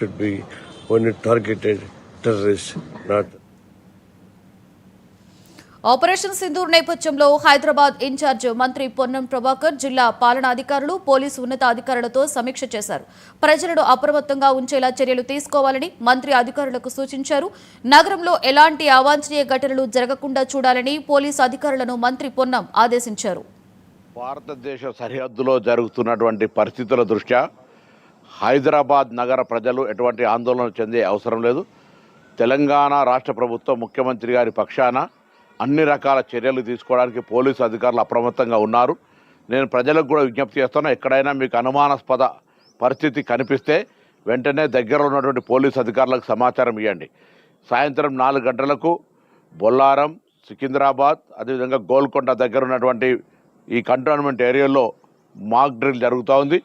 should be only targeted terrorists, not. Operation Sindoor నేపథ్యంలో Hyderabad incharge మంత్రి పొన్నం ప్రభాకర్ జిల్లా పాలనాధికారులు పోలీసు ఉన్నతాధికారులతో సమీక్ష చేశారు. ప్రజలను అప్రమత్తంగా ఉంచేలా చర్యలు తీసుకోవాలని మంత్రి అధికారులకు సూచించారు. నగరంలో ఎలాంటి అవాంఛనీయ ఘటనలు జరగకుండా చూడాలని పోలీసు అధికారులను మంత్రి పొన్నం ఆదేశించారు. భారతదేశ సరిహద్దులో జరుగుతున్నటువంటి పరిస్థితుల దృష్ట్యా హైదరాబాద్ నగర ప్రజలు ఎటువంటి ఆందోళన చెందే అవసరం లేదు. తెలంగాణ రాష్ట్ర ప్రభుత్వం ముఖ్యమంత్రి గారి పక్షాన అన్ని రకాల చర్యలు తీసుకోవడానికి పోలీసు అధికారులు అప్రమత్తంగా ఉన్నారు. నేను ప్రజలకు కూడా విజ్ఞప్తి చేస్తున్నా, ఎక్కడైనా మీకు అనుమానాస్పద పరిస్థితి కనిపిస్తే వెంటనే దగ్గరలో ఉన్నటువంటి పోలీసు అధికారులకు సమాచారం ఇవ్వండి. సాయంత్రం 4 గంటలకు బొల్లారం, సికింద్రాబాద్, అదేవిధంగా గోల్కొండ దగ్గర ఉన్నటువంటి ఈ కంటోన్మెంట్ ఏరియాలో మాక్ డ్రిల్ జరుగుతూ ఉంది.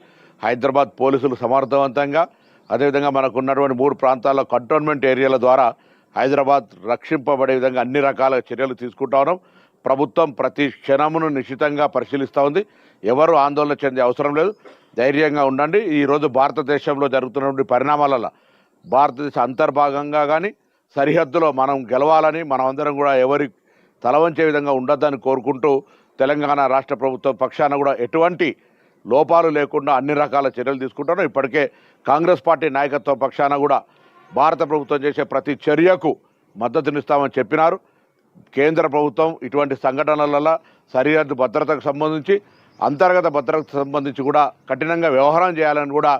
హైదరాబాద్ పోలీసులు సమర్థవంతంగా, అదేవిధంగా మనకు ఉన్నటువంటి 3 ప్రాంతాల్లో కంటోన్మెంట్ ఏరియాల ద్వారా హైదరాబాద్ రక్షింపబడే విధంగా అన్ని రకాల చర్యలు తీసుకుంటా ఉన్నాం. ప్రభుత్వం ప్రతి క్షణమును నిశ్చితంగా పరిశీలిస్తూ ఉంది. ఎవరు ఆందోళన చెందే అవసరం లేదు, ధైర్యంగా ఉండండి. ఈరోజు భారతదేశంలో జరుగుతున్నటువంటి పరిణామాలలో భారతదేశ అంతర్భాగంగా కానీ సరిహద్దులో మనం గెలవాలని, మనమందరం కూడా ఎవరి తలవంచే విధంగా ఉండొద్దని కోరుకుంటూ తెలంగాణ రాష్ట్ర ప్రభుత్వం పక్షాన కూడా ఎటువంటి లోపాలు లేకుండా అన్ని రకాల చర్యలు తీసుకుంటారు. ఇప్పటికే కాంగ్రెస్ పార్టీ నాయకత్వ పక్షాన కూడా భారత ప్రభుత్వం చేసే ప్రతి చర్యకు మద్దతునిస్తామని చెప్పినారు. కేంద్ర ప్రభుత్వం ఇటువంటి సంఘటనల సరిహద్దు భద్రతకు సంబంధించి, అంతర్గత భద్రతకు సంబంధించి కూడా కఠినంగా వ్యవహారం చేయాలని కూడా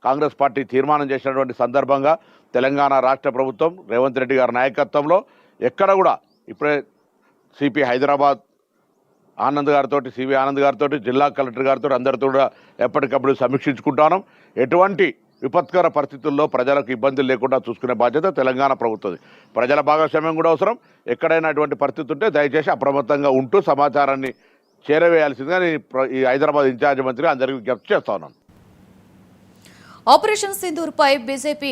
కాంగ్రెస్ పార్టీ తీర్మానం చేసినటువంటి సందర్భంగా తెలంగాణ రాష్ట్ర ప్రభుత్వం రేవంత్ రెడ్డి గారి నాయకత్వంలో ఎక్కడ కూడా ఇప్పుడే సిపి హైదరాబాద్ ఆనంద్ గారితో, సివి ఆనంద్ గారితో, జిల్లా కలెక్టర్ గారితో అందరితో కూడా ఎప్పటికప్పుడు సమీక్షించుకుంటాను. ఎటువంటి విపత్కర పరిస్థితుల్లో ప్రజలకు ఇబ్బందులు లేకుండా చూసుకునే బాధ్యత తెలంగాణ ప్రభుత్వం. ప్రజల భాగస్వామ్యం కూడా అవసరం. ఎక్కడైనా అటువంటి పరిస్థితి ఉంటే దయచేసి అప్రమత్తంగా ఉంటూ సమాచారాన్ని చేరవేయాల్సిందిగా ఈ హైదరాబాద్ ఇన్ఛార్జ్ మంత్రి అందరికీ విజ్ఞప్తి చేస్తా ఉన్నాను. ఆపరేషన్ సింధూర్ పై బీజేపీ